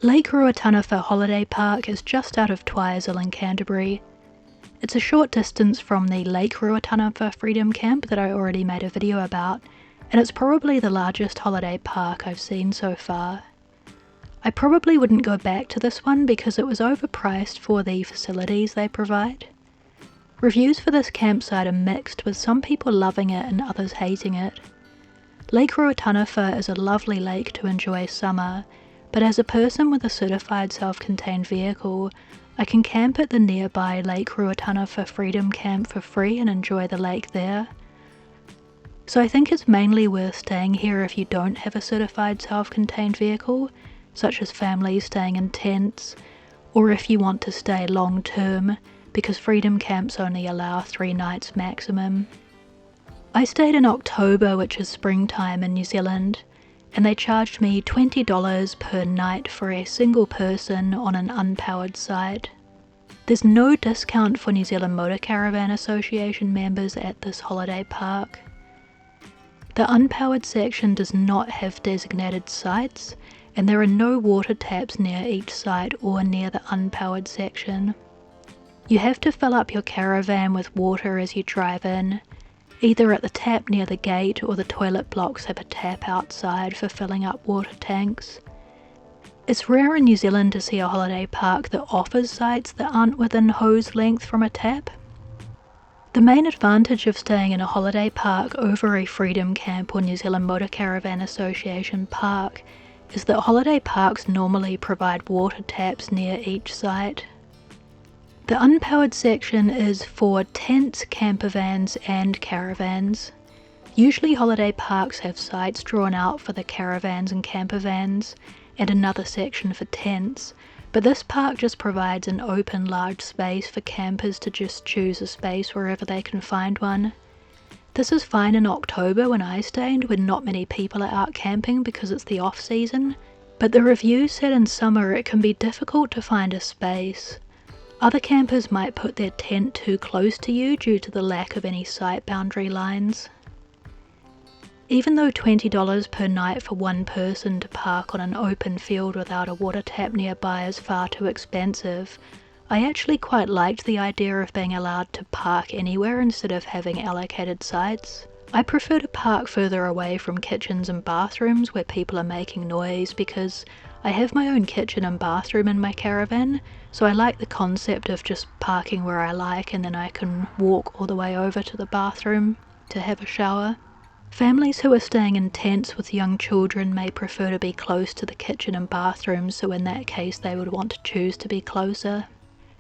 Lake Ruataniwha Holiday Park is just out of Twizel in Canterbury. It's a short distance from the Lake Ruataniwha Freedom Camp that I already made a video about, and it's probably the largest holiday park I've seen so far. I probably wouldn't go back to this one because it was overpriced for the facilities they provide. Reviews for this campsite are mixed, with some people loving it and others hating it. Lake Ruataniwha is a lovely lake to enjoy summer, but as a person with a certified self-contained vehicle, I can camp at the nearby Lake Ruataniwha Freedom Camp for free and enjoy the lake there. So I think it's mainly worth staying here if you don't have a certified self-contained vehicle, such as families staying in tents, or if you want to stay long term, because freedom camps only allow 3 nights maximum. I stayed in October, which is springtime in New Zealand, and they charged me $20 per night for a single person on an unpowered site. There's no discount for New Zealand Motor Caravan Association members at this holiday park. The unpowered section does not have designated sites, and there are no water taps near each site or near the unpowered section. You have to fill up your caravan with water as you drive in, either at the tap near the gate or the toilet blocks have a tap outside for filling up water tanks. It's rare in New Zealand to see a holiday park that offers sites that aren't within hose length from a tap. The main advantage of staying in a holiday park over a freedom camp or New Zealand Motor Caravan Association park is that holiday parks normally provide water taps near each site. The unpowered section is for tents, campervans and caravans. Usually holiday parks have sites drawn out for the caravans and campervans and another section for tents, but this park just provides an open large space for campers to just choose a space wherever they can find one. This is fine in October when I stayed, when not many people are out camping because it's the off season, but the reviews said in summer it can be difficult to find a space. Other campers might put their tent too close to you due to the lack of any site boundary lines. Even though $20 per night for one person to park on an open field without a water tap nearby is far too expensive, I actually quite liked the idea of being allowed to park anywhere instead of having allocated sites. I prefer to park further away from kitchens and bathrooms where people are making noise because I have my own kitchen and bathroom in my caravan, so I like the concept of just parking where I like and then I can walk all the way over to the bathroom to have a shower. Families who are staying in tents with young children may prefer to be close to the kitchen and bathroom, so in that case they would want to choose to be closer.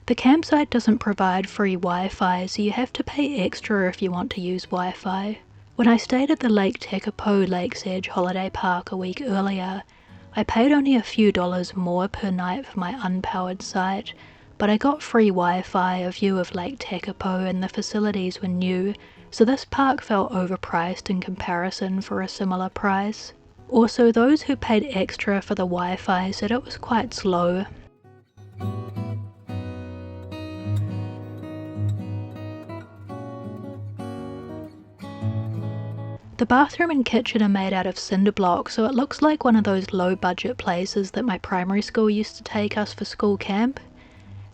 The campsite doesn't provide free Wi-Fi, so you have to pay extra if you want to use Wi-Fi. When I stayed at the Lake Tekapo Lake's Edge Holiday Park a week earlier, I paid only a few dollars more per night for my unpowered site, but I got free Wi-Fi, a view of Lake Tekapo, and the facilities were new, so this park felt overpriced in comparison for a similar price. Also, those who paid extra for the Wi-Fi said it was quite slow. The bathroom and kitchen are made out of cinder blocks, so it looks like one of those low-budget places that my primary school used to take us for school camp.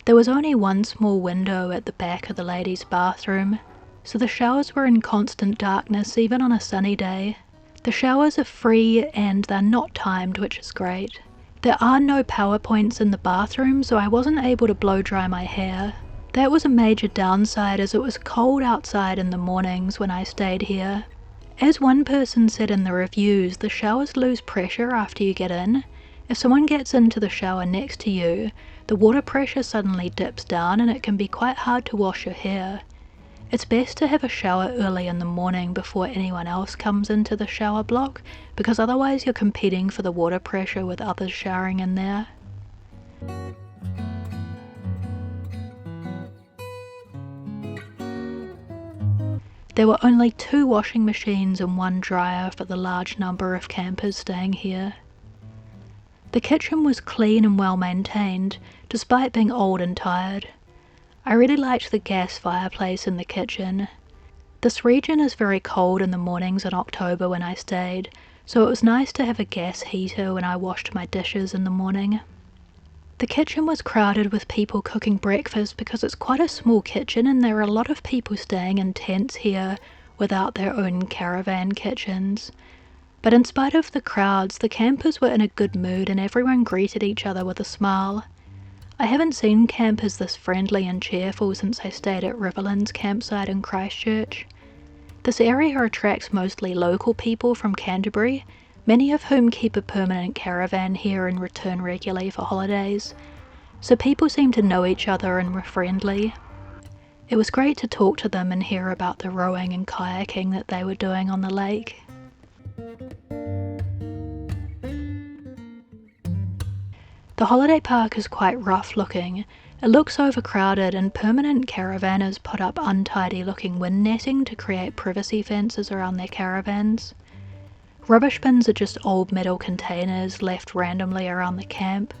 There was only one small window at the back of the ladies' bathroom, so the showers were in constant darkness even on a sunny day. The showers are free and they're not timed, which is great. There are no power points in the bathroom, so I wasn't able to blow dry my hair. That was a major downside as it was cold outside in the mornings when I stayed here. As one person said in the reviews, the showers lose pressure after you get in. If someone gets into the shower next to you, the water pressure suddenly dips down and it can be quite hard to wash your hair. It's best to have a shower early in the morning before anyone else comes into the shower block, because otherwise you're competing for the water pressure with others showering in there. There were only 2 washing machines and 1 dryer for the large number of campers staying here. The kitchen was clean and well maintained, despite being old and tired. I really liked the gas fireplace in the kitchen. This region is very cold in the mornings in October when I stayed, so it was nice to have a gas heater when I washed my dishes in the morning. The kitchen was crowded with people cooking breakfast because it's quite a small kitchen and there are a lot of people staying in tents here without their own caravan kitchens. But in spite of the crowds, the campers were in a good mood and everyone greeted each other with a smile. I haven't seen campers this friendly and cheerful since I stayed at Riverlands campsite in Christchurch. This area attracts mostly local people from Canterbury, many of whom keep a permanent caravan here and return regularly for holidays, so people seem to know each other and were friendly. It was great to talk to them and hear about the rowing and kayaking that they were doing on the lake. The holiday park is quite rough looking. It looks overcrowded and permanent caravanners put up untidy looking wind netting to create privacy fences around their caravans. Rubbish bins are just old metal containers left randomly around the camp.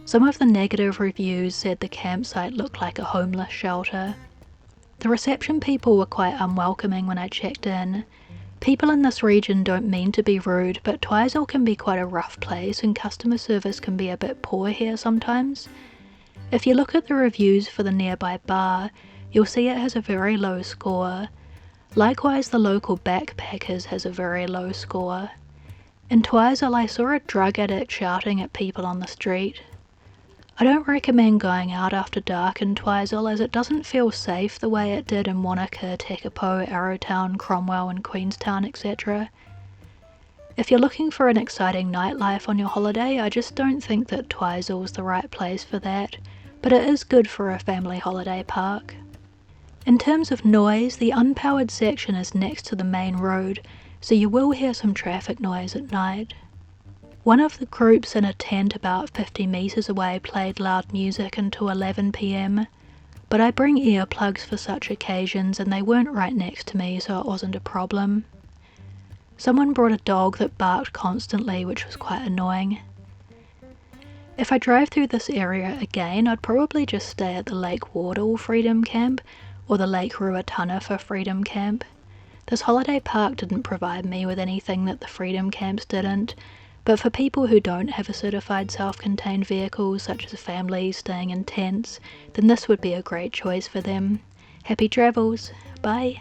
Some of the negative reviews said the campsite looked like a homeless shelter. The reception people were quite unwelcoming when I checked in. People in this region don't mean to be rude, but Twizel can be quite a rough place and customer service can be a bit poor here sometimes. If you look at the reviews for the nearby bar, you'll see it has a very low score. Likewise, the local backpackers has a very low score. In Twizel, I saw a drug addict shouting at people on the street. I don't recommend going out after dark in Twizel as it doesn't feel safe the way it did in Wanaka, Tekapo, Arrowtown, Cromwell and Queenstown, etc. If you're looking for an exciting nightlife on your holiday, I just don't think that Twizel's the right place for that, but it is good for a family holiday park. In terms of noise, the unpowered section is next to the main road, so you will hear some traffic noise at night. One of the groups in a tent about 50 metres away played loud music until 11 PM, but I bring earplugs for such occasions and they weren't right next to me, so it wasn't a problem. Someone brought a dog that barked constantly, which was quite annoying. If I drive through this area again, I'd probably just stay at the Lake Wardle Freedom Camp or the Lake Ruataniwha Freedom Camp. This holiday park didn't provide me with anything that the Freedom Camps didn't, but for people who don't have a certified self-contained vehicle, such as families staying in tents, then this would be a great choice for them. Happy travels! Bye!